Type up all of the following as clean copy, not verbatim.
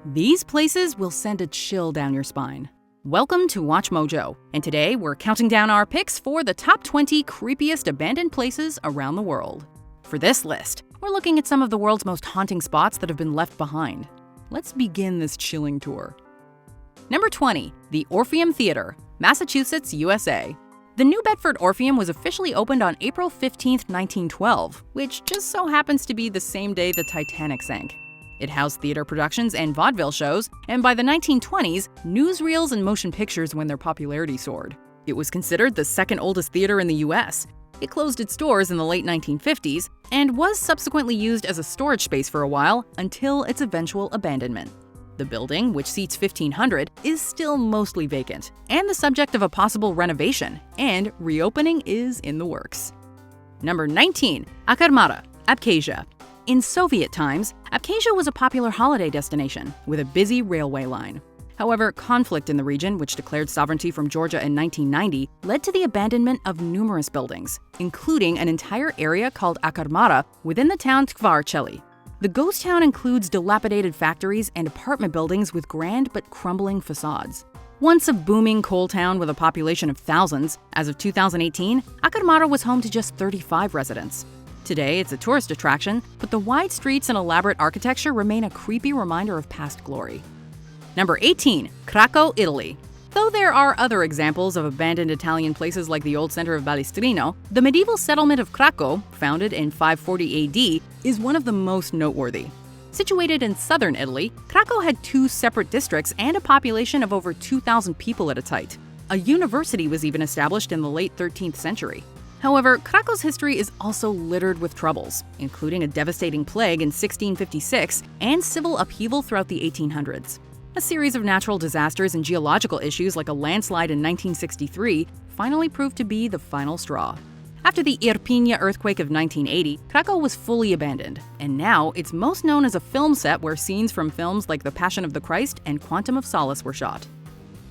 These places will send a chill down your spine. Welcome to WatchMojo, and today we're counting down our picks for the top 20 creepiest abandoned places around the world. For this list, we're looking at some of the world's most haunting spots that have been left behind. Let's begin this chilling tour. Number 20, the Orpheum Theater, Massachusetts, USA. The New Bedford Orpheum was officially opened on April 15, 1912, which just so happens to be the same day the Titanic sank. It housed theater productions and vaudeville shows, and by the 1920s, newsreels and motion pictures when their popularity soared. It was considered the second oldest theater in the US. It closed its doors in the late 1950s and was subsequently used as a storage space for a while until its eventual abandonment. The building, which seats 1,500, is still mostly vacant and the subject of a possible renovation, and reopening is in the works. Number 19, Akharmara, Abkhazia. In Soviet times, Abkhazia was a popular holiday destination with a busy railway line. However, conflict in the region, which declared sovereignty from Georgia in 1990, led to the abandonment of numerous buildings, including an entire area called Akharmara within the town Tvarcheli. The ghost town includes dilapidated factories and apartment buildings with grand but crumbling facades. Once a booming coal town with a population of thousands, as of 2018, Akharmara was home to just 35 residents. Today, it's a tourist attraction, but the wide streets and elaborate architecture remain a creepy reminder of past glory. Number 18, Krakow, Italy. Though there are other examples of abandoned Italian places like the old center of Balestrino, the medieval settlement of Krakow, founded in 540 AD, is one of the most noteworthy. Situated in southern Italy, Krakow had two separate districts and a population of over 2,000 people at its height. A university was even established in the late 13th century. However, Krakow's history is also littered with troubles, including a devastating plague in 1656 and civil upheaval throughout the 1800s. A series of natural disasters and geological issues like a landslide in 1963 finally proved to be the final straw. After the Irpinia earthquake of 1980, Krakow was fully abandoned, and now it's most known as a film set where scenes from films like The Passion of the Christ and Quantum of Solace were shot.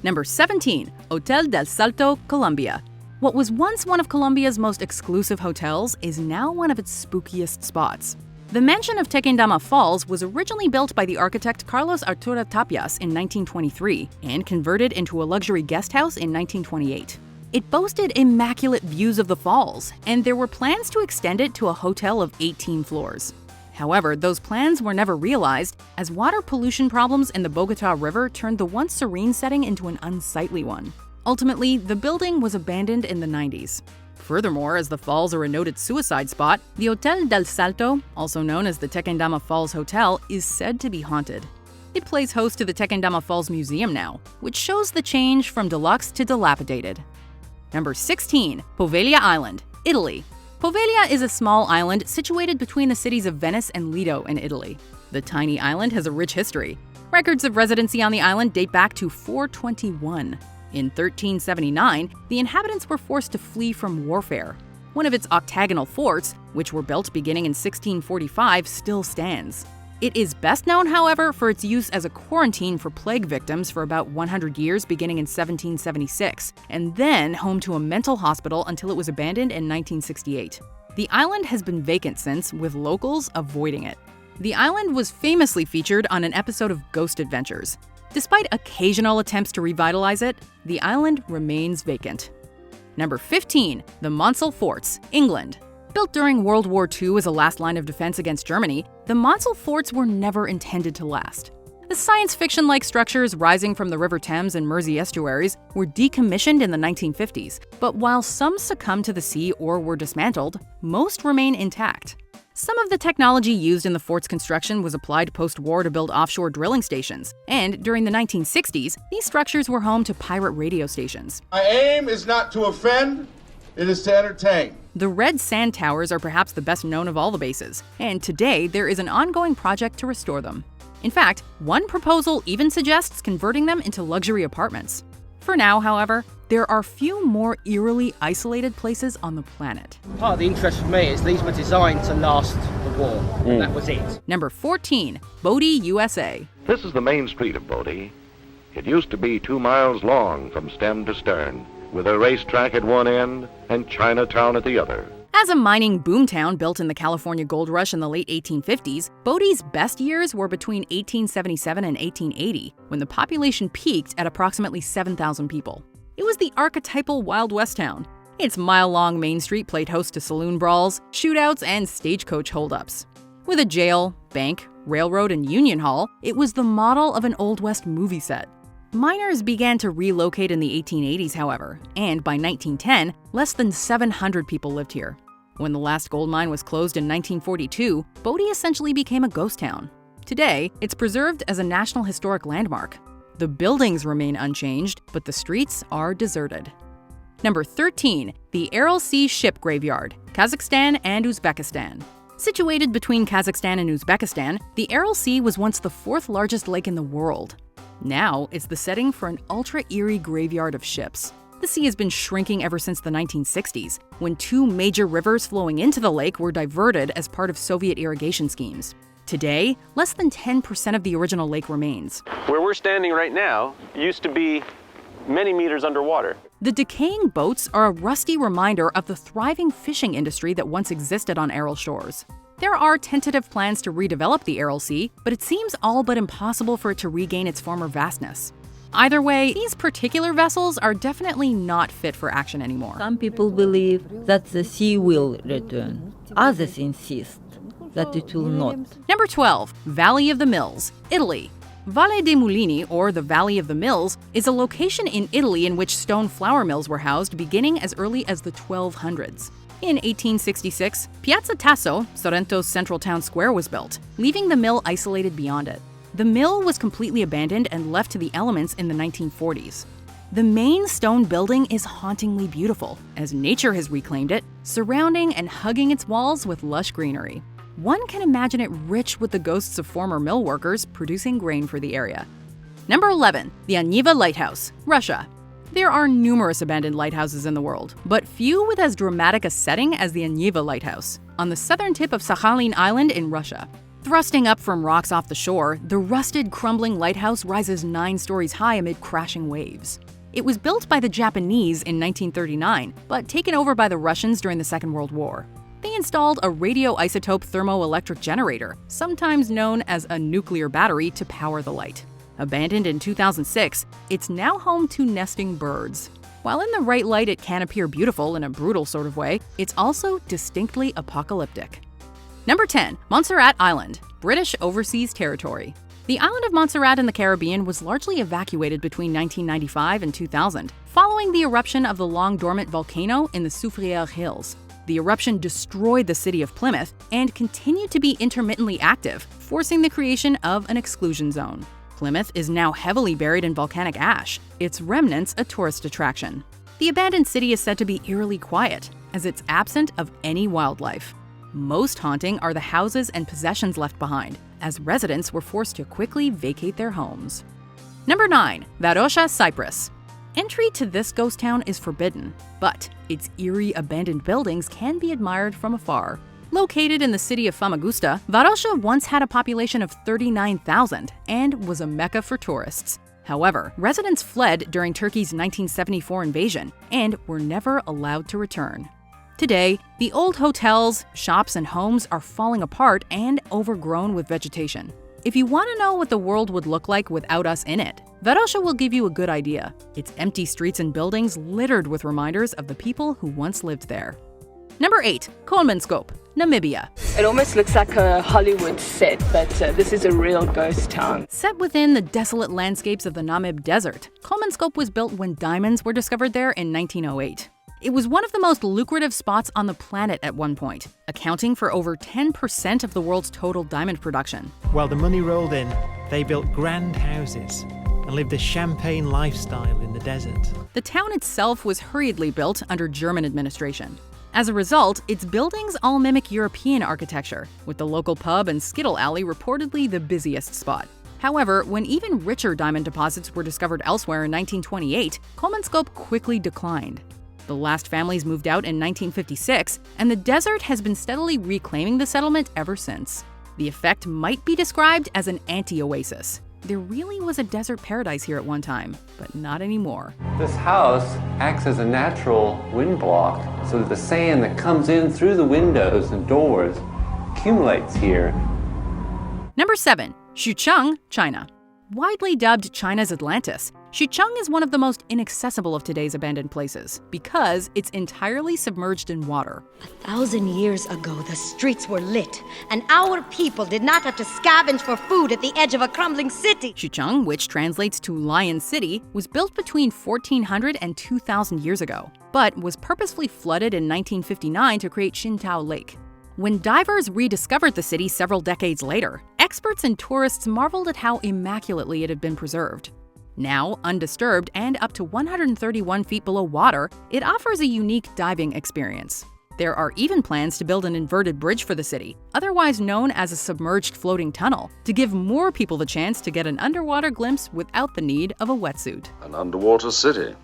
Number 17, Hotel Del Salto, Colombia. What was once one of Colombia's most exclusive hotels is now one of its spookiest spots. The mansion of Tequendama Falls was originally built by the architect Carlos Arturo Tapias in 1923 and converted into a luxury guest house in 1928. It boasted immaculate views of the falls, and there were plans to extend it to a hotel of 18 floors. However, those plans were never realized as water pollution problems in the Bogota River turned the once serene setting into an unsightly one. Ultimately, the building was abandoned in the 90s. Furthermore, as the falls are a noted suicide spot, the Hotel Del Salto, also known as the Tequendama Falls Hotel, is said to be haunted. It plays host to the Tequendama Falls Museum now, which shows the change from deluxe to dilapidated. Number 16, Poveglia Island, Italy. Poveglia is a small island situated between the cities of Venice and Lido in Italy. The tiny island has a rich history. Records of residency on the island date back to 421. In 1379, the inhabitants were forced to flee from warfare. One of its octagonal forts, which were built beginning in 1645, still stands. It is best known, however, for its use as a quarantine for plague victims for about 100 years beginning in 1776, and then home to a mental hospital until it was abandoned in 1968. The island has been vacant since, with locals avoiding it. The island was famously featured on an episode of Ghost Adventures. Despite occasional attempts to revitalize it, the island remains vacant. Number 15, the Monsell Forts, England. Built during World War II as a last line of defense against Germany, the Monsell Forts were never intended to last. The science fiction-like structures rising from the River Thames and Mersey estuaries were decommissioned in the 1950s, but while some succumbed to the sea or were dismantled, most remain intact. Some of the technology used in the fort's construction was applied post-war to build offshore drilling stations, and during the 1960s, these structures were home to pirate radio stations. My aim is not to offend, it is to entertain. The red sand towers are perhaps the best known of all the bases, and today there is an ongoing project to restore them. In fact, one proposal even suggests converting them into luxury apartments. For now, however, there are few more eerily isolated places on the planet. Part of the interest for me is these were designed to last the war. That was it. Number 14, Bodie, USA. This is the main street of Bodie. It used to be 2 miles long from stem to stern, with a racetrack at one end and Chinatown at the other. As a mining boomtown built in the California gold rush in the late 1850s, Bodie's best years were between 1877 and 1880, when the population peaked at approximately 7,000 people. It was the archetypal Wild West town. Its mile-long Main Street played host to saloon brawls, shootouts, and stagecoach holdups. With a jail, bank, railroad, and union hall, it was the model of an Old West movie set. Miners began to relocate in the 1880s, however, and by 1910, less than 700 people lived here. When the last gold mine was closed in 1942, Bodie essentially became a ghost town. Today, it's preserved as a National Historic Landmark. The buildings remain unchanged, but the streets are deserted. Number 13, the Aral Sea Ship Graveyard, Kazakhstan and Uzbekistan. Situated between Kazakhstan and Uzbekistan, the Aral Sea was once the fourth largest lake in the world. Now, it's the setting for an ultra-eerie graveyard of ships. The sea has been shrinking ever since the 1960s, when two major rivers flowing into the lake were diverted as part of Soviet irrigation schemes. Today, less than 10% of the original lake remains. Where we're standing right now used to be many meters underwater. The decaying boats are a rusty reminder of the thriving fishing industry that once existed on Aral shores. There are tentative plans to redevelop the Aral Sea, but it seems all but impossible for it to regain its former vastness. Either way, these particular vessels are definitely not fit for action anymore. Some people believe that the sea will return. Others insist that it will not. Number 12, Valley of the Mills, Italy. Valle dei Mulini, or the Valley of the Mills, is a location in Italy in which stone flour mills were housed beginning as early as the 1200s. In 1866, Piazza Tasso, Sorrento's central town square, was built, leaving the mill isolated beyond it. The mill was completely abandoned and left to the elements in the 1940s. The main stone building is hauntingly beautiful, as nature has reclaimed it, surrounding and hugging its walls with lush greenery. One can imagine it rich with the ghosts of former mill workers producing grain for the area. Number 11, the Aniva Lighthouse, Russia. There are numerous abandoned lighthouses in the world, but few with as dramatic a setting as the Aniva Lighthouse, on the southern tip of Sakhalin Island in Russia. Thrusting up from rocks off the shore, the rusted, crumbling lighthouse rises 9 stories high amid crashing waves. It was built by the Japanese in 1939, but taken over by the Russians during the Second World War. They installed a radioisotope thermoelectric generator, sometimes known as a nuclear battery, to power the light. Abandoned in 2006, it's now home to nesting birds. While in the right light it can appear beautiful in a brutal sort of way, it's also distinctly apocalyptic. Number 10, Montserrat Island, British Overseas Territory. The island of Montserrat in the Caribbean was largely evacuated between 1995 and 2000, following the eruption of the long-dormant volcano in the Soufriere Hills. The eruption destroyed the city of Plymouth and continued to be intermittently active, forcing the creation of an exclusion zone. Plymouth is now heavily buried in volcanic ash, its remnants a tourist attraction. The abandoned city is said to be eerily quiet, as it's absent of any wildlife. Most haunting are the houses and possessions left behind, as residents were forced to quickly vacate their homes. Number 9, Varosha, Cyprus. Entry to this ghost town is forbidden, but its eerie abandoned buildings can be admired from afar. Located in the city of Famagusta, Varosha once had a population of 39,000 and was a mecca for tourists. However, residents fled during Turkey's 1974 invasion and were never allowed to return. Today, the old hotels, shops, and homes are falling apart and overgrown with vegetation. If you want to know what the world would look like without us in it, Varosha will give you a good idea. Its empty streets and buildings littered with reminders of the people who once lived there. Number 8, Kolmanskop, Namibia. It almost looks like a Hollywood set, but this is a real ghost town. Set within the desolate landscapes of the Namib Desert, Kolmanskop was built when diamonds were discovered there in 1908. It was one of the most lucrative spots on the planet at one point, accounting for over 10% of the world's total diamond production. While the money rolled in, they built grand houses and lived a champagne lifestyle in the desert. The town itself was hurriedly built under German administration. As a result, its buildings all mimic European architecture, with the local pub and Skittle Alley reportedly the busiest spot. However, when even richer diamond deposits were discovered elsewhere in 1928, Kolmanskop quickly declined. The last families moved out in 1956, and the desert has been steadily reclaiming the settlement ever since. The effect might be described as an anti-oasis. There really was a desert paradise here at one time, but not anymore. This house acts as a natural wind block, so that the sand that comes in through the windows and doors accumulates here. Number 7. Xucheng, China. Widely dubbed China's Atlantis, Xucheng is one of the most inaccessible of today's abandoned places because it's entirely submerged in water. 1,000 years ago, the streets were lit, and our people did not have to scavenge for food at the edge of a crumbling city. Xucheng, which translates to Lion City, was built between 1400 and 2000 years ago, but was purposefully flooded in 1959 to create Xintao Lake. When divers rediscovered the city several decades later, experts and tourists marveled at how immaculately it had been preserved. Now, undisturbed and up to 131 feet below water, it offers a unique diving experience. There are even plans to build an inverted bridge for the city, otherwise known as a submerged floating tunnel, to give more people the chance to get an underwater glimpse without the need of a wetsuit. An underwater city.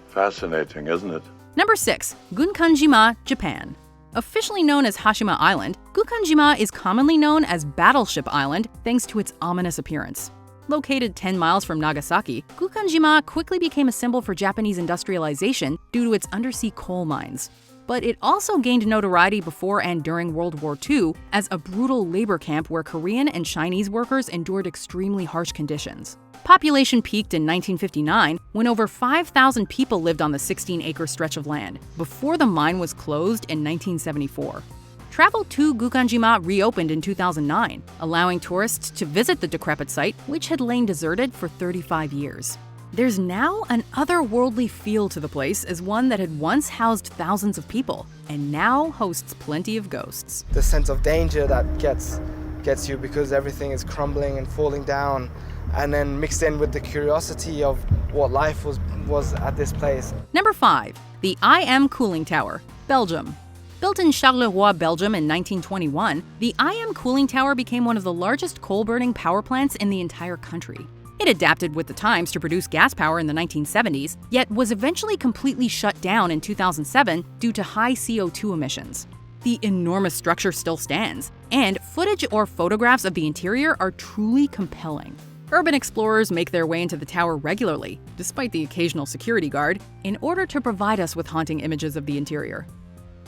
Fascinating, isn't it? Number 6. Gunkanjima, Japan. Officially known as Hashima Island, Gunkanjima is commonly known as Battleship Island thanks to its ominous appearance. Located 10 miles from Nagasaki, Gunkanjima quickly became a symbol for Japanese industrialization due to its undersea coal mines. But it also gained notoriety before and during World War II as a brutal labor camp where Korean and Chinese workers endured extremely harsh conditions. Population peaked in 1959 when over 5,000 people lived on the 16-acre stretch of land, before the mine was closed in 1974. Travel to Gunkanjima reopened in 2009, allowing tourists to visit the decrepit site, which had lain deserted for 35 years. There's now an otherworldly feel to the place as one that had once housed thousands of people, and now hosts plenty of ghosts. The sense of danger that gets you because everything is crumbling and falling down, and then mixed in with the curiosity of what life was at this place. Number 5. The IM Cooling Tower, Belgium. Built in Charleroi, Belgium in 1921, the IM Cooling Tower became one of the largest coal-burning power plants in the entire country. It adapted with the times to produce gas power in the 1970s, yet was eventually completely shut down in 2007 due to high CO2 emissions. The enormous structure still stands, and footage or photographs of the interior are truly compelling. Urban explorers make their way into the tower regularly, despite the occasional security guard, in order to provide us with haunting images of the interior.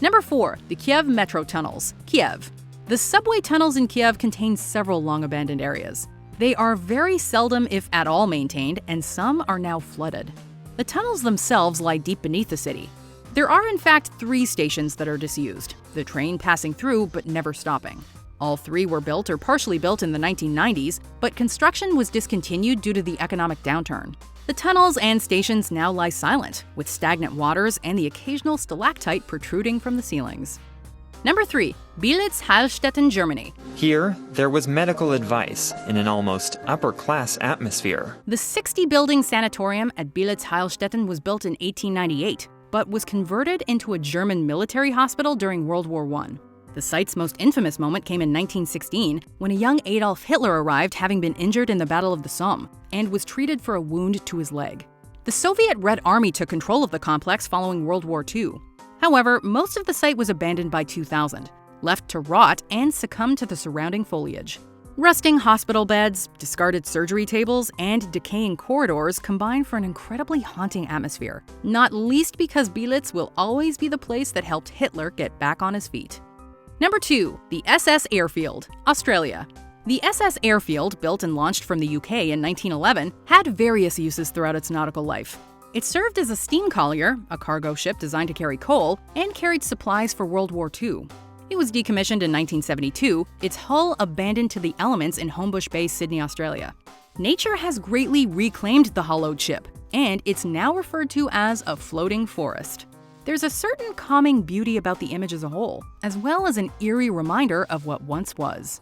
Number 4. The Kiev Metro Tunnels, Kiev. The subway tunnels in Kiev contain several long-abandoned areas. They are very seldom, if at all, maintained, and some are now flooded. The tunnels themselves lie deep beneath the city. There are in fact 3 stations that are disused, the train passing through but never stopping. All 3 were built or partially built in the 1990s, but construction was discontinued due to the economic downturn. The tunnels and stations now lie silent, with stagnant waters and the occasional stalactite protruding from the ceilings. Number 3. Bielitz-Heilstätten, Germany. Here, there was medical advice in an almost upper-class atmosphere. The 60-building sanatorium at Bielitz-Heilstätten was built in 1898, but was converted into a German military hospital during World War I. The site's most infamous moment came in 1916, when a young Adolf Hitler arrived having been injured in the Battle of the Somme, and was treated for a wound to his leg. The Soviet Red Army took control of the complex following World War II. However, most of the site was abandoned by 2000, left to rot and succumb to the surrounding foliage. Rusting hospital beds, discarded surgery tables, and decaying corridors combine for an incredibly haunting atmosphere, not least because Bielitz will always be the place that helped Hitler get back on his feet. Number 2. The SS Airfield, Australia. The SS Airfield, built and launched from the UK in 1911, had various uses throughout its nautical life. It served as a steam collier, a cargo ship designed to carry coal, and carried supplies for World War II. It was decommissioned in 1972, its hull abandoned to the elements in Homebush Bay, Sydney, Australia. Nature has greatly reclaimed the hollowed ship, and it's now referred to as a floating forest. There's a certain calming beauty about the image as a whole, as well as an eerie reminder of what once was.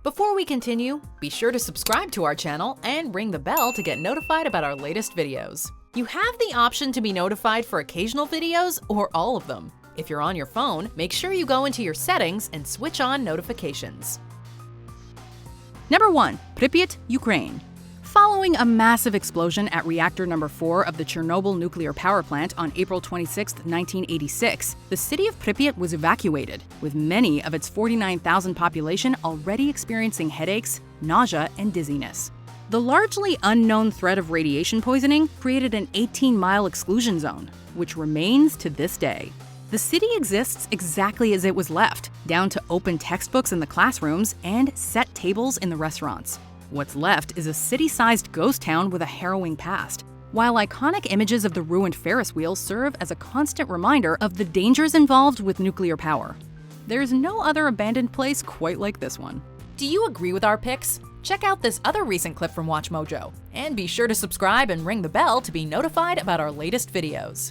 Before we continue, be sure to subscribe to our channel and ring the bell to get notified about our latest videos. You have the option to be notified for occasional videos or all of them. If you're on your phone, make sure you go into your settings and switch on notifications. Number 1. Pripyat, Ukraine. Following a massive explosion at reactor number 4 of the Chernobyl nuclear power plant on April 26, 1986, the city of Pripyat was evacuated, with many of its 49,000 population already experiencing headaches, nausea, and dizziness. The largely unknown threat of radiation poisoning created an 18-mile exclusion zone, which remains to this day. The city exists exactly as it was left, down to open textbooks in the classrooms and set tables in the restaurants. What's left is a city-sized ghost town with a harrowing past, while iconic images of the ruined Ferris wheel serve as a constant reminder of the dangers involved with nuclear power. There's no other abandoned place quite like this one. Do you agree with our picks? Check out this other recent clip from WatchMojo, and be sure to subscribe and ring the bell to be notified about our latest videos.